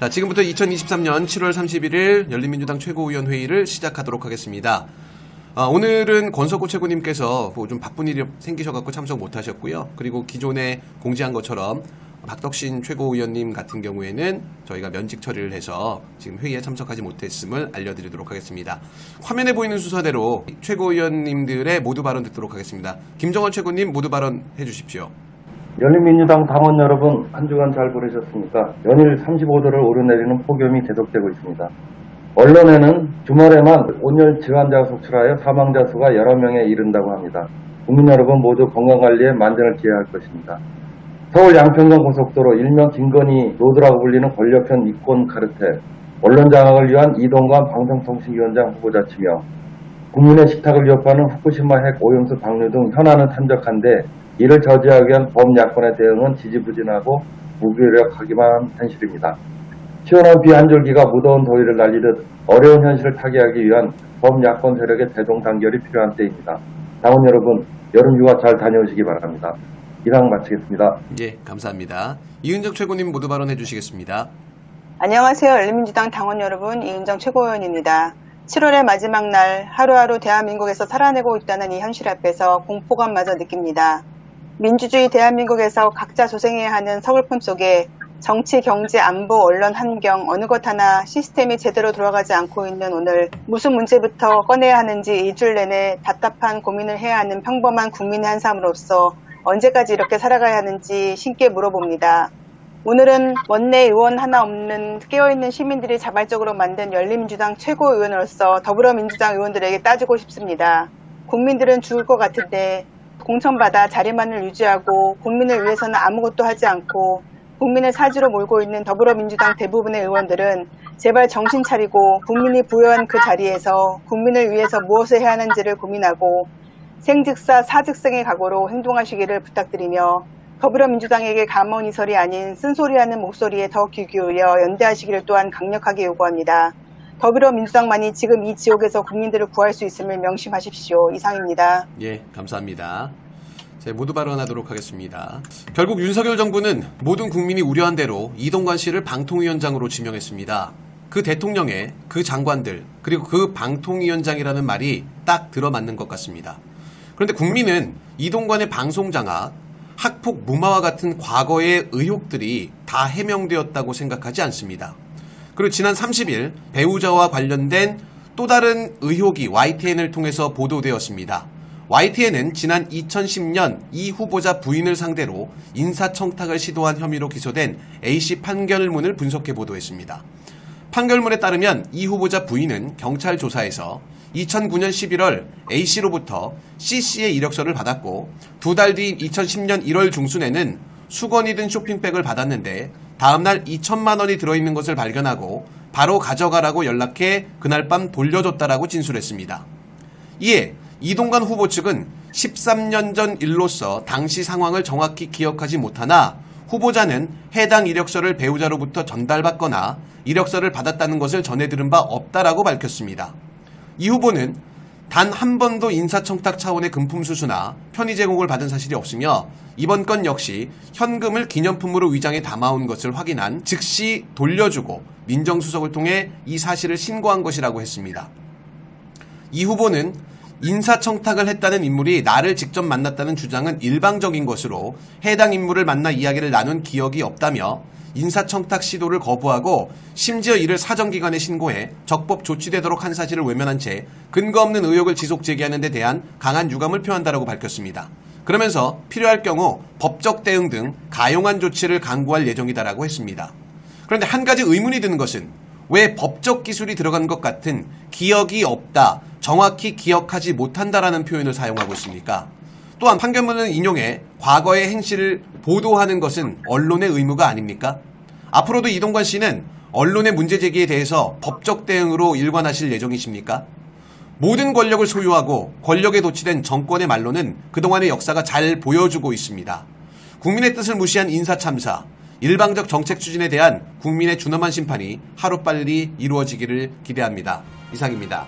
자, 지금부터 2023년 7월 31일 열린민주당 최고위원회의를 시작하도록 하겠습니다. 오늘은 권석구 최고님께서 좀 바쁜 일이 생기셔갖고 참석 못하셨고요. 그리고 기존에 공지한 것처럼 박덕신 최고위원님 같은 경우에는 저희가 면직 처리를 해서 지금 회의에 참석하지 못했음을 알려드리도록 하겠습니다. 화면에 보이는 순서대로 최고위원님들의 모두 발언 듣도록 하겠습니다. 김정원 최고님 모두 발언 해주십시오. 열린민주당 당원 여러분, 한 주간 잘 보내셨습니까? 연일 35도를 오르내리는 폭염이 계속되고 있습니다. 언론에는 주말에만 온열 질환자가 속출하여 사망자 수가 여러 명에 이른다고 합니다. 국민 여러분 모두 건강관리에 만전을 기해야 할 것입니다. 서울 양평강 고속도로 일명 김건희 로드라고 불리는 권력형 이권 카르텔, 언론 장악을 위한 이동관 방송통신위원장 후보자 지명, 국민의 식탁을 위협하는 후쿠시마 핵 오염수 방류 등 현안은 산적한데 이를 저지하기 위한 범야권의 대응은 지지부진하고 무기력하기만 한 현실입니다. 시원한 비 한 줄기가 무더운 더위를 날리듯 어려운 현실을 타개하기 위한 범야권 세력의 대동단결이 필요한 때입니다. 당원 여러분, 여름휴가 잘 다녀오시기 바랍니다. 이상 마치겠습니다. 예, 감사합니다. 이은정 최고님 모두 발언해 주시겠습니다. 안녕하세요. 열린민주당 당원 여러분, 이은정 최고위원입니다. 7월의 마지막 날 하루하루 대한민국에서 살아내고 있다는 이 현실 앞에서 공포감마저 느낍니다. 민주주의 대한민국에서 각자 조생해야 하는 서글픔 속에 정치, 경제, 안보, 언론, 환경 어느 것 하나 시스템이 제대로 돌아가지 않고 있는 오늘 무슨 문제부터 꺼내야 하는지 일주일 내내 답답한 고민을 해야 하는 평범한 국민의 한 사람으로서 언제까지 이렇게 살아가야 하는지 신께 물어봅니다. 오늘은 원내 의원 하나 없는 깨어있는 시민들이 자발적으로 만든 열린민주당 최고위원으로서 더불어민주당 의원들에게 따지고 싶습니다. 국민들은 죽을 것 같은데 공천받아 자리만을 유지하고 국민을 위해서는 아무것도 하지 않고 국민을 사지로 몰고 있는 더불어민주당 대부분의 의원들은 제발 정신 차리고 국민이 부여한 그 자리에서 국민을 위해서 무엇을 해야 하는지를 고민하고 생즉사 사즉생의 각오로 행동하시기를 부탁드리며 더불어민주당에게 감언이설이 아닌 쓴소리하는 목소리에 더 귀 기울여 연대하시기를 또한 강력하게 요구합니다. 더불어민주당만이 지금 이 지옥에서 국민들을 구할 수 있음을 명심하십시오. 이상입니다. 예, 감사합니다. 자, 모두 발언하도록 하겠습니다. 결국 윤석열 정부는 모든 국민이 우려한 대로 이동관 씨를 방통위원장으로 지명했습니다. 그 대통령의 그 장관들 그리고 그 방통위원장이라는 말이 딱 들어맞는 것 같습니다. 그런데 국민은 이동관의 방송장악, 학폭 무마와 같은 과거의 의혹들이 다 해명되었다고 생각하지 않습니다. 그리고 지난 30일 배우자와 관련된 또 다른 의혹이 YTN을 통해서 보도되었습니다. YTN은 지난 2010년 이 후보자 부인을 상대로 인사청탁을 시도한 혐의로 기소된 A씨 판결문을 분석해 보도했습니다. 판결문에 따르면 이 후보자 부인은 경찰 조사에서 2009년 11월 A씨로부터 C씨의 이력서를 받았고 두 달 뒤 2010년 1월 중순에는 수건이 든 쇼핑백을 받았는데 다음날 2천만 원이 들어있는 것을 발견하고 바로 가져가라고 연락해 그날 밤 돌려줬다라고 진술했습니다. 이에 이동관 후보 측은 13년 전 일로서 당시 상황을 정확히 기억하지 못하나 후보자는 해당 이력서를 배우자로부터 전달받거나 이력서를 받았다는 것을 전해 들은 바 없다라고 밝혔습니다. 이 후보는 단 한 번도 인사청탁 차원의 금품 수수나 편의 제공을 받은 사실이 없으며 이번 건 역시 현금을 기념품으로 위장해 담아온 것을 확인한 즉시 돌려주고 민정수석을 통해 이 사실을 신고한 것이라고 했습니다. 이 후보는 인사청탁을 했다는 인물이 나를 직접 만났다는 주장은 일방적인 것으로 해당 인물을 만나 이야기를 나눈 기억이 없다며 인사청탁 시도를 거부하고 심지어 이를 사정기관에 신고해 적법 조치되도록 한 사실을 외면한 채 근거 없는 의혹을 지속 제기하는 데 대한 강한 유감을 표한다라고 밝혔습니다. 그러면서 필요할 경우 법적 대응 등 가용한 조치를 강구할 예정이다라고 했습니다. 그런데 한 가지 의문이 드는 것은 왜 법적 기술이 들어간 것 같은 기억이 없다, 정확히 기억하지 못한다라는 표현을 사용하고 있습니까? 또한 판결문을 인용해 과거의 행실을 보도하는 것은 언론의 의무가 아닙니까? 앞으로도 이동관 씨는 언론의 문제 제기에 대해서 법적 대응으로 일관하실 예정이십니까? 모든 권력을 소유하고 권력에 도취된 정권의 말로는 그동안의 역사가 잘 보여주고 있습니다. 국민의 뜻을 무시한 인사참사, 일방적 정책 추진에 대한 국민의 준엄한 심판이 하루빨리 이루어지기를 기대합니다. 이상입니다.